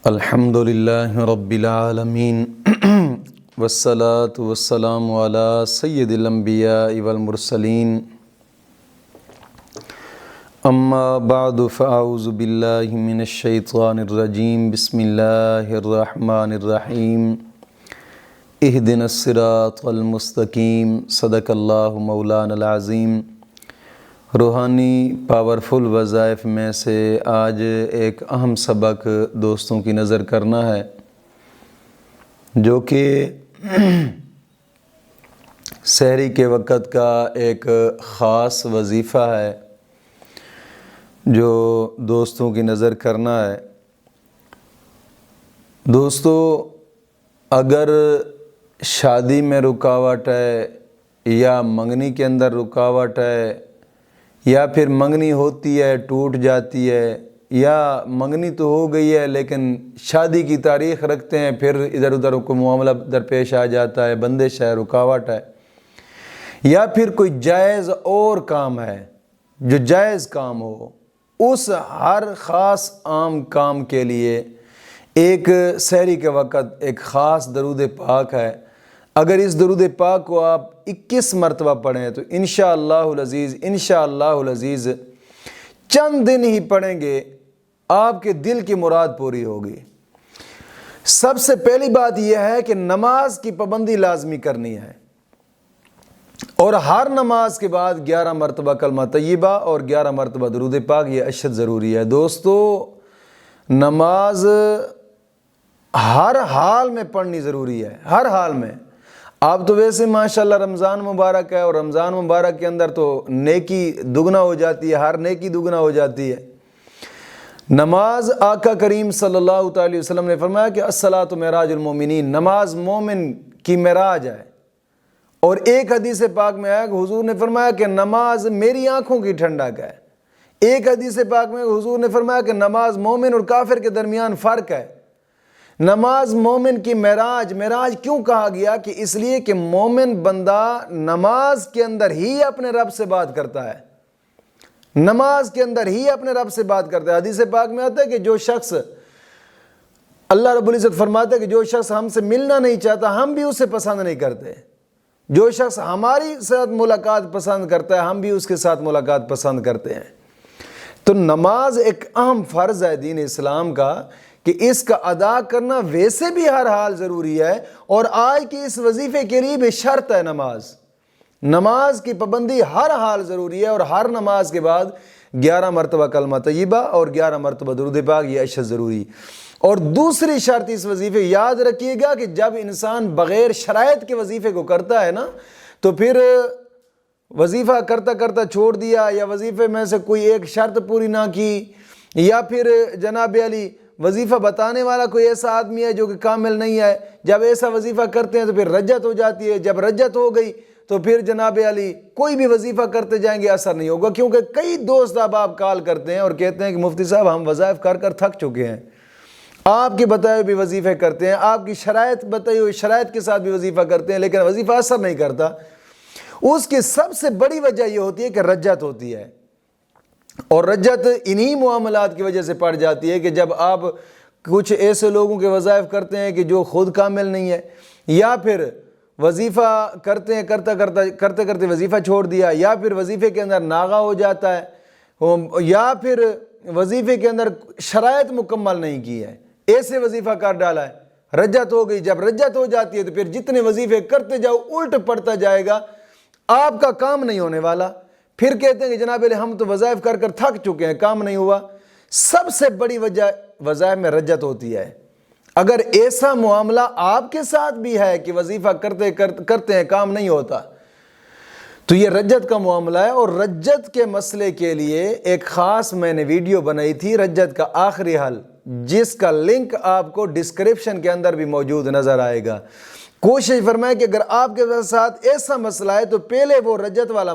الحمد للہ رب العالمین والصلاة والسلام علی سید الانبیاء والمرسلین اما بعد فاعوذ باللہ من الشیطان الرجیم بسم اللہ الرحمن الرحیم اہدنا الصراط المستقیم صدق اللہ مولانا العظیم۔ روحانی پاورفل وظائف میں سے آج ایک اہم سبق دوستوں کی نظر کرنا ہے، جو کہ سحری کے وقت کا ایک خاص وظیفہ ہے جو دوستوں کی نظر کرنا ہے۔ دوستو، اگر شادی میں رکاوٹ ہے یا منگنی کے اندر رکاوٹ ہے یا پھر منگنی ہوتی ہے ٹوٹ جاتی ہے، یا منگنی تو ہو گئی ہے لیکن شادی کی تاریخ رکھتے ہیں، پھر ادھر ادھر کو معاملہ درپیش آ جاتا ہے، بندش ہے، رکاوٹ ہے، یا پھر کوئی جائز اور کام ہے جو جائز کام ہو، اس ہر خاص عام کام کے لیے ایک سحری کے وقت ایک خاص درود پاک ہے۔ اگر اس درود پاک کو آپ 21 مرتبہ پڑھیں تو انشاءاللہ العزیز چند دن ہی پڑھیں گے آپ کے دل کی مراد پوری ہوگی۔ سب سے پہلی بات یہ ہے کہ نماز کی پابندی لازمی کرنی ہے، اور ہر نماز کے بعد 11 مرتبہ کلمہ طیبہ اور 11 مرتبہ درود پاک، یہ اشد ضروری ہے۔ دوستو، نماز ہر حال میں پڑھنی ضروری ہے، ہر حال میں۔ آپ تو ویسے ماشاءاللہ رمضان مبارک ہے، اور رمضان مبارک کے اندر تو نیکی دگنا ہو جاتی ہے، ہر نیکی دگنا ہو جاتی ہے۔ نماز آقا کریم صلی اللہ علیہ وسلم نے فرمایا کہ الصلاۃ معراج المومنین، نماز مومن کی معراج ہے۔ اور ایک حدیث پاک میں آیا کہ حضور نے فرمایا کہ نماز میری آنکھوں کی ٹھنڈک ہے۔ ایک حدیث پاک میں حضور نے فرمایا کہ نماز مومن اور کافر کے درمیان فرق ہے۔ نماز مومن کی معراج کیوں کہا گیا؟ کہ اس لیے کہ مومن بندہ نماز کے اندر ہی اپنے رب سے بات کرتا ہے، نماز کے اندر ہی اپنے رب سے بات کرتا ہے۔ حدیث پاک میں آتا ہے کہ جو شخص، اللہ رب العزت فرماتا ہے کہ جو شخص ہم سے ملنا نہیں چاہتا ہم بھی اسے پسند نہیں کرتے، جو شخص ہماری ساتھ ملاقات پسند کرتا ہے ہم بھی اس کے ساتھ ملاقات پسند کرتے ہیں۔ تو نماز ایک اہم فرض ہے دین اسلام کا، کہ اس کا ادا کرنا ویسے بھی ہر حال ضروری ہے، اور آج کی اس وظیفے کے لیے بھی شرط ہے نماز کی پابندی ہر حال ضروری ہے، اور ہر نماز کے بعد 11 مرتبہ کلمہ طیبہ اور 11 مرتبہ درود پاک، یہ اشد ضروری۔ اور دوسری شرط اس وظیفے، یاد رکھیے گا کہ جب انسان بغیر شرائط کے وظیفے کو کرتا ہے نا، تو پھر وظیفہ کرتا کرتا چھوڑ دیا، یا وظیفے میں سے کوئی ایک شرط پوری نہ کی، یا پھر جناب علی وظیفہ بتانے والا کوئی ایسا آدمی ہے جو کہ کامل نہیں ہے، جب ایسا وظیفہ کرتے ہیں تو پھر رجت ہو جاتی ہے، جب رجت ہو گئی تو پھر جناب علی کوئی بھی وظیفہ کرتے جائیں گے اثر نہیں ہوگا، کیونکہ کئی دوست آپ کال کرتے ہیں اور کہتے ہیں کہ مفتی صاحب ہم وظائف کر کر تھک چکے ہیں، آپ کے بتائے بھی وظیفے کرتے ہیں، آپ کی شرائط بتائی ہوئی شرائط کے ساتھ بھی وظیفہ کرتے ہیں، لیکن وظیفہ اثر نہیں کرتا۔ اس کی سب سے بڑی وجہ یہ ہوتی ہے کہ رجت ہوتی ہے، اور رجت انہی معاملات کی وجہ سے پڑ جاتی ہے کہ جب آپ کچھ ایسے لوگوں کے وظائف کرتے ہیں کہ جو خود کامل نہیں ہے، یا پھر وظیفہ کرتے ہیں کرتے وظیفہ چھوڑ دیا، یا پھر وظیفے کے اندر ناغہ ہو جاتا ہے، یا پھر وظیفے کے اندر شرائط مکمل نہیں کی ہے، ایسے وظیفہ کر ڈالا ہے، رجت ہو گئی۔ جب رجت ہو جاتی ہے تو پھر جتنے وظیفے کرتے جاؤ الٹ پڑتا جائے گا، آپ کا کام نہیں ہونے والا۔ پھر کہتے ہیں کہ جناب علی ہم تو وظائف کر کر تھک چکے ہیں، کام نہیں ہوا۔ سب سے بڑی وجہ وظائف میں رجت ہوتی ہے۔ اگر ایسا معاملہ آپ کے ساتھ بھی ہے کہ وظیفہ کرتے ہیں کام نہیں ہوتا، تو یہ رجت کا معاملہ ہے۔ اور رجت کے مسئلے کے لیے ایک خاص میں نے ویڈیو بنائی تھی، رجت کا آخری حل، جس کا لنک آپ کو ڈسکرپشن کے اندر بھی موجود نظر آئے گا۔ کوشش فرمائیں کہ اگر آپ کے ساتھ ایسا مسئلہ ہے تو پہلے وہ رجت والا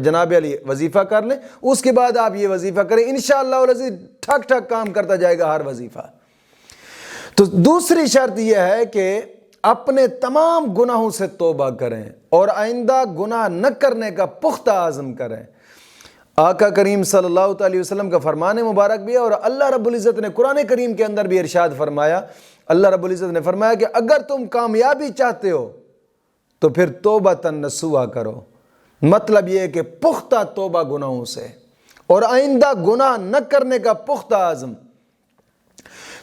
جناب علی وظیفہ کر لیں، اس کے بعد آپ یہ وظیفہ کریں، انشاءاللہ العزیز ٹھک ٹھک کام کرتا جائے گا ہر وظیفہ۔ تو دوسری شرط یہ ہے کہ اپنے تمام گناہوں سے توبہ کریں اور آئندہ گناہ نہ کرنے کا پختہ عزم کریں۔ آقا کریم صلی اللہ علیہ وسلم کا فرمان مبارک بھی ہے، اور اللہ رب العزت نے قرآن کریم کے اندر بھی ارشاد فرمایا، اللہ رب العزت نے فرمایا کہ اگر تم کامیابی چاہتے ہو تو پھر توبۃ نصوحا کرو۔ مطلب یہ ہے کہ پختہ توبہ گناہوں سے، اور آئندہ گناہ نہ کرنے کا پختہ عزم۔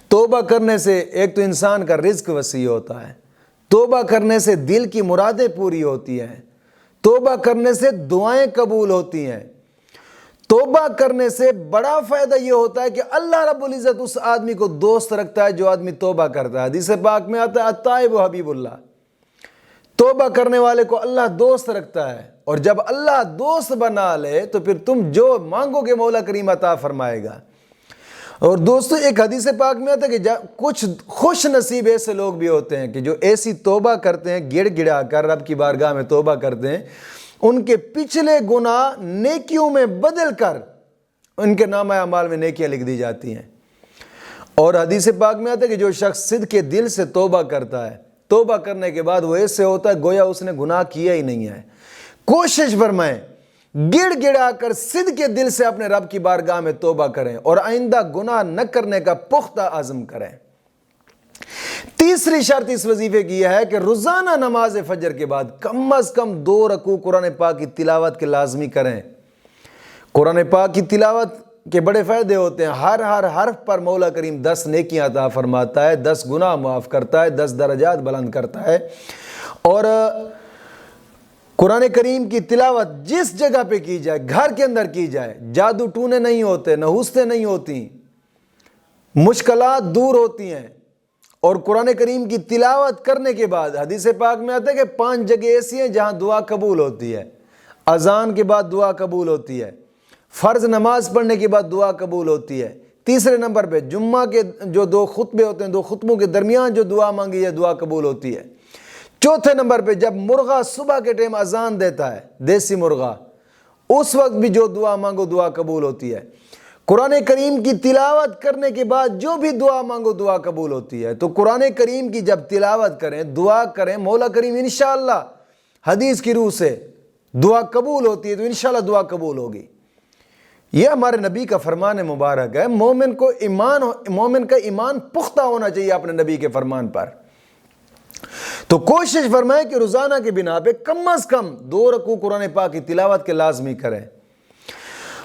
توبہ کرنے سے ایک تو انسان کا رزق وسیع ہوتا ہے، توبہ کرنے سے دل کی مرادیں پوری ہوتی ہیں، توبہ کرنے سے دعائیں قبول ہوتی ہیں، توبہ کرنے سے بڑا فائدہ یہ ہوتا ہے کہ اللہ رب العزت اس آدمی کو دوست رکھتا ہے جو آدمی توبہ کرتا ہے۔ حدیث پاک میں آتا ہے التائب حبیب اللہ، توبہ کرنے والے کو اللہ دوست رکھتا ہے، اور جب اللہ دوست بنا لے تو پھر تم جو مانگو گے مولا کریم عطا فرمائے گا۔ اور دوستو ایک حدیث پاک میں آتا ہے کہ کچھ خوش نصیب ایسے لوگ بھی ہوتے ہیں کہ جو ایسی توبہ کرتے ہیں، گڑ گڑا کر رب کی بارگاہ میں توبہ کرتے ہیں، ان کے پچھلے گناہ نیکیوں میں بدل کر ان کے نامہ اعمال میں نیکیاں لکھ دی جاتی ہیں۔ اور حدیث پاک میں آتا ہے کہ جو شخص صدق کے دل سے توبہ کرتا ہے، توبہ کرنے کے بعد وہ ایسے ہوتا ہے گویا اس نے گناہ کیا ہی نہیں ہے۔ کوشش فرمائیں، گڑ گڑا کر صدق کے دل سے اپنے رب کی بارگاہ میں توبہ کریں، اور آئندہ گناہ نہ کرنے کا پختہ عزم کریں۔ تیسری شرط اس وظیفے کی یہ ہے کہ روزانہ نماز فجر کے بعد کم از کم 2 رکوع قرآن پاک کی تلاوت کے لازمی کریں۔ قرآن پاک کی تلاوت کے بڑے فائدے ہوتے ہیں، ہر حرف پر مولا کریم 10 نیکیاں عطا فرماتا ہے، 10 گناہ معاف کرتا ہے، 10 درجات بلند کرتا ہے۔ اور قرآن کریم کی تلاوت جس جگہ پہ کی جائے، گھر کے اندر کی جائے، جادو ٹونے نہیں ہوتے، نحوستیں نہیں ہوتی، مشکلات دور ہوتی ہیں۔ اور قرآن کریم کی تلاوت کرنے کے بعد حدیث پاک میں آتا ہے کہ 5 جگہ ایسی ہیں جہاں دعا قبول ہوتی ہے۔ اذان کے بعد دعا قبول ہوتی ہے، فرض نماز پڑھنے کے بعد دعا قبول ہوتی ہے، تیسرے نمبر پہ جمعہ کے جو 2 خطبے ہوتے ہیں، 2 خطبوں کے درمیان جو دعا مانگی ہے دعا قبول ہوتی ہے، چوتھے نمبر پہ جب مرغا صبح کے ٹائم اذان دیتا ہے، دیسی مرغا، اس وقت بھی جو دعا مانگو دعا قبول ہوتی ہے۔ قرآن کریم کی تلاوت کرنے کے بعد جو بھی دعا مانگو دعا قبول ہوتی ہے۔ تو قرآن کریم کی جب تلاوت کریں، دعا کریں، مولا کریم انشاءاللہ حدیث کی روح سے دعا قبول ہوتی ہے، تو انشاءاللہ دعا قبول ہوگی۔ یہ ہمارے نبی کا فرمان مبارک ہے۔ مومن کا ایمان پختہ ہونا چاہیے اپنے نبی کے فرمان پر۔ تو کوشش فرمائیں کہ روزانہ کے بنا پہ کم از کم 2 رکوع قرآن پاک کی تلاوت کے لازمی کریں۔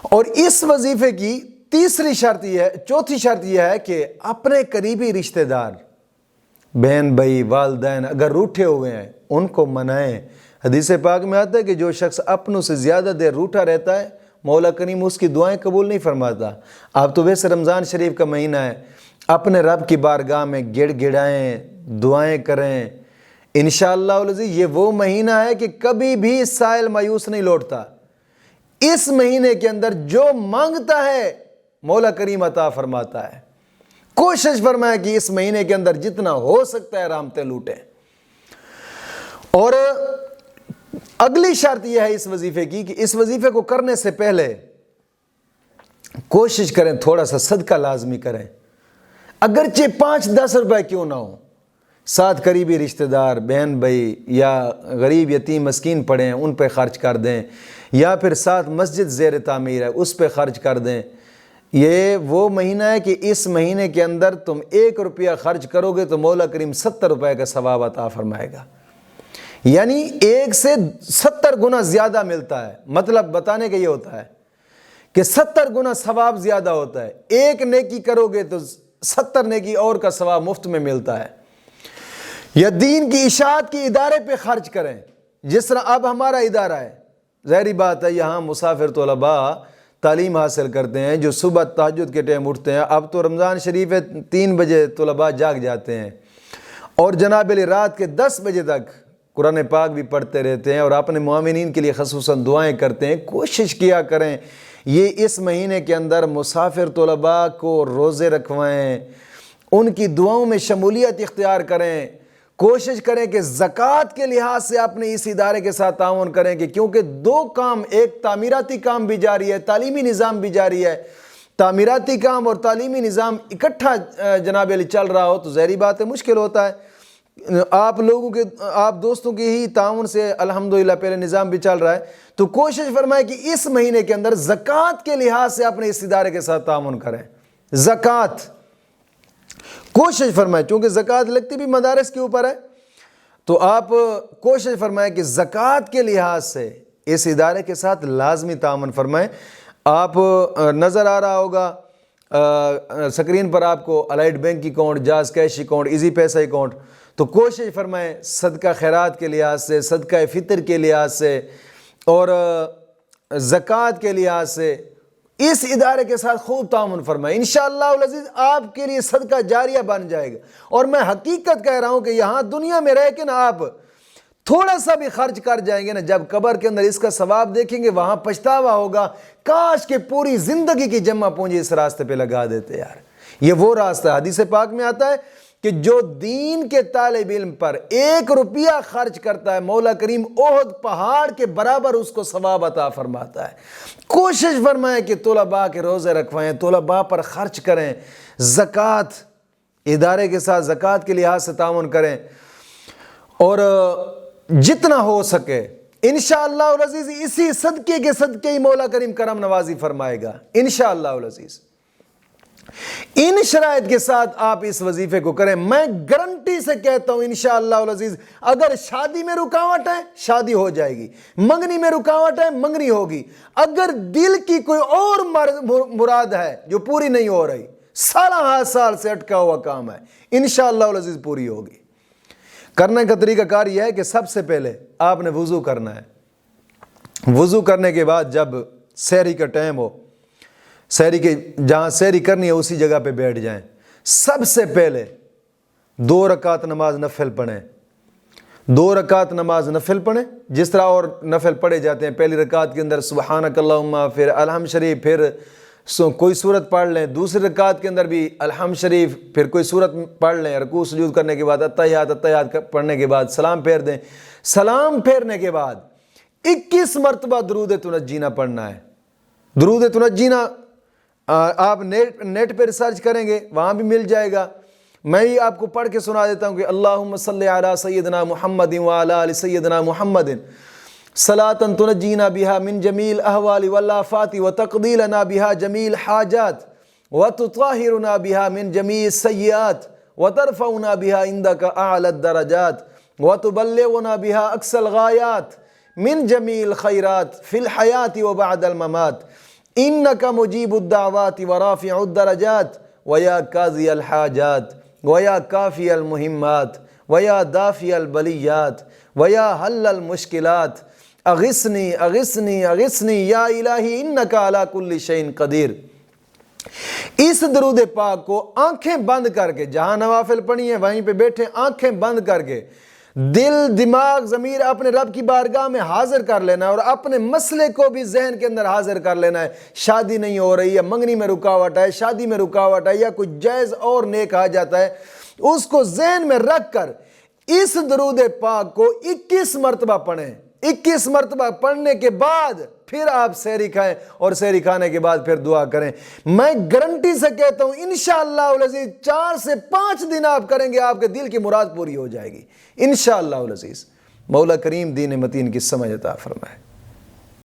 اور اس وظیفے کی چوتھی شرط یہ ہے کہ اپنے قریبی رشتہ دار، بہن بھائی، والدین اگر روٹھے ہوئے ہیں ان کو منائیں۔ حدیث پاک میں آتا ہے کہ جو شخص اپنوں سے زیادہ دیر روٹھا رہتا ہے مولا کریم اس کی دعائیں قبول نہیں فرماتا۔ آپ تو ویسے رمضان شریف کا مہینہ ہے، اپنے رب کی بارگاہ میں گڑ گڑائیں، دعائیں کریں۔ انشاءاللہ العزیز یہ وہ مہینہ ہے کہ کبھی بھی سائل مایوس نہیں لوٹتا۔ اس مہینے کے اندر جو مانگتا ہے مولا کریم عطا فرماتا ہے۔ کوشش فرمائے کہ اس مہینے کے اندر جتنا ہو سکتا ہے رحمتیں لوٹیں۔ اور اگلی شرط یہ ہے اس وظیفے کی کہ اس وظیفے کو کرنے سے پہلے کوشش کریں تھوڑا سا صدقہ لازمی کریں، اگرچہ 5-10 روپے کیوں نہ ہو۔ ساتھ قریبی رشتہ دار، بہن بھائی یا غریب یتیم مسکین پڑے ہیں ان پہ خرچ کر دیں، یا پھر ساتھ مسجد زیر تعمیر ہے اس پہ خرچ کر دیں۔ یہ وہ مہینہ ہے کہ اس مہینے کے اندر تم 1 روپیہ خرچ کرو گے تو مولا کریم 70 روپے کا ثواب عطا فرمائے گا، یعنی 1 سے 70 گنا زیادہ ملتا ہے۔ مطلب بتانے کا یہ ہوتا ہے کہ 70 گنا ثواب زیادہ ہوتا ہے۔ 1 نیکی کرو گے تو 70 نیکی اور کا ثواب مفت میں ملتا ہے۔ یا دین کی اشاعت کی ادارے پہ خرچ کریں، جس طرح اب ہمارا ادارہ ہے۔ ظاہری بات ہے یہاں مسافر طلباء تعلیم حاصل کرتے ہیں جو صبح تہجد کے ٹائم اٹھتے ہیں۔ اب تو رمضان شریف ہے، 3 بجے طلباء جاگ جاتے ہیں، اور جناب علی رات کے 10 بجے تک قرآن پاک بھی پڑھتے رہتے ہیں، اور اپنے معاونین کے لیے خصوصاً دعائیں کرتے ہیں۔ کوشش کیا کریں یہ اس مہینے کے اندر مسافر طلباء کو روزے رکھوائیں، ان کی دعاؤں میں شمولیت اختیار کریں۔ کوشش کریں کہ زکوٰۃ کے لحاظ سے اپنے اس ادارے کے ساتھ تعاون کریں، کہ کیونکہ 2 کام، ایک تعمیراتی کام بھی جاری ہے، تعلیمی نظام بھی جاری ہے۔ تعمیراتی کام اور تعلیمی نظام اکٹھا جناب علی چل رہا ہو تو ظاہری بات ہے مشکل ہوتا ہے۔ آپ لوگوں کے آپ دوستوں کے ہی تعاون سے الحمدللہ پہلے نظام بھی چل رہا ہے، تو کوشش فرمائیں کہ اس مہینے کے اندر زکوٰۃ کے لحاظ سے اپنے اس ادارے کے ساتھ تعاون کریں۔ زکوٰۃ کوشش فرمائیں، چونکہ زکوٰۃ لگتی بھی مدارس کے اوپر ہے، تو آپ کوشش فرمائیں کہ زکوٰۃ کے لحاظ سے اس ادارے کے ساتھ لازمی تعاون فرمائیں۔ آپ نظر آ رہا ہوگا سکرین پر آپ کو allied bank account, jazz cash account, easy پیسہ اکاؤنٹ، تو کوشش فرمائیں صدقہ خیرات کے لحاظ سے، صدقہ فطر کے لحاظ سے اور زکوٰۃ کے لحاظ سے اس ادارے کے ساتھ خوب تعاون فرمائیں۔ انشاءاللہ العزیز آپ کے لیے صدقہ جاریہ بن جائے گا۔ اور میں حقیقت کہہ رہا ہوں کہ یہاں دنیا میں رہ کے نا آپ تھوڑا سا بھی خرچ کر جائیں گے نا، جب قبر کے اندر اس کا ثواب دیکھیں گے وہاں پچھتاوا ہوگا، کاش کہ پوری زندگی کی جمع پونجی اس راستے پہ لگا دیتے یار۔ یہ وہ راستہ ہے، حدیث پاک میں آتا ہے کہ جو دین کے طالب علم پر 1 روپیہ خرچ کرتا ہے، مولا کریم احد پہاڑ کے برابر اس کو ثواب عطا فرماتا ہے۔ کوشش فرمائیں کہ طلباء کے روزے رکھوائیں، طلباء پر خرچ کریں، زکوٰۃ ادارے کے ساتھ زکوٰۃ کے لحاظ سے تعاون کریں، اور جتنا ہو سکے انشاءاللہ العزیز اسی صدقے کے صدقے ہی مولا کریم کرم نوازی فرمائے گا انشاءاللہ العزیز۔ ان شرائط کے ساتھ آپ اس وظیفے کو کریں۔ میں گارنٹی سے کہتا ہوں انشاءاللہ العزیز اگر شادی میں رکاوٹ ہے شادی ہو جائے گی، منگنی میں رکاوٹ ہے منگنی ہوگی، اگر دل کی کوئی اور مراد ہے جو پوری نہیں ہو رہی، سال سے اٹکا ہوا کام ہے، انشاءاللہ العزیز پوری ہوگی۔ کرنے کا طریقہ کار یہ ہے کہ سب سے پہلے آپ نے وضو کرنا ہے۔ وضو کرنے کے بعد جب سحری کا ٹائم ہو، سحری کے جہاں سحری کرنی ہے اسی جگہ پہ بیٹھ جائیں۔ سب سے پہلے 2 رکعت نماز نفل پڑھیں، 2 رکعت نماز نفل پڑھیں جس طرح اور نفل پڑھے جاتے ہیں۔ پہلی رکعت کے اندر سبحانک اللہم، پھر الحمد شریف، پھر کوئی سورت پڑھ لیں۔ دوسری رکعت کے اندر بھی الحمد شریف، پھر کوئی سورت پڑھ لیں۔ رکوع سجود کرنے کے بعد اتحیات پڑھنے کے بعد سلام پھیر دیں۔ سلام پھیرنے کے بعد 21 مرتبہ درود تنجینا پڑھنا ہے۔ درود تنجینا آپ نیٹ پہ ریسرچ کریں گے وہاں بھی مل جائے گا، میں ہی آپ کو پڑھ کے سنا دیتا ہوں کہ اللہم صلی علی سیدنا محمد وعلی آل سیدنا محمد صلاۃ تنجینا بہا من جمیع الاحوال والآفات وتقضی لنا بہا جمیع الحاجات وتطہرنا بہا من جمیع السیئات وترفعنا بہا عندک اعلی الدرجات وتبلغنا بہا اقصی الغایات من جمیع الخیرات فی الحیات وبعد الممات انک مجیب الدعوات ورافع الدرجات ویا قاضی الحاجات ویا کافی المہمات ویا دافع البلیات ویا حل المشکلات اغثنی اغثنی اغثنی یا الہی انک علی کل شیء قدیر۔ اس درود پاک کو آنکھیں بند کر کے، جہاں نوافل پڑھی ہیں وہیں پہ بیٹھے آنکھیں بند کر کے دل دماغ ضمیر اپنے رب کی بارگاہ میں حاضر کر لینا ہے، اور اپنے مسئلے کو بھی ذہن کے اندر حاضر کر لینا ہے۔ شادی نہیں ہو رہی ہے، منگنی میں رکاوٹ ہے، شادی میں رکاوٹ ہے، یا کوئی جائز اور نیک آ جاتا ہے، اس کو ذہن میں رکھ کر اس درود پاک کو 21 مرتبہ پڑھیں۔ 21 مرتبہ پڑھنے کے بعد پھر آپ سحری کھائیں، اور سحری کھانے کے بعد پھر دعا کریں۔ میں گارنٹی سے کہتا ہوں انشاءاللہ العزیز 4 سے 5 دن آپ کریں گے، آپ کے دل کی مراد پوری ہو جائے گی انشاءاللہ العزیز۔ مولا کریم دین متین کی سمجھ عطا فرمائے۔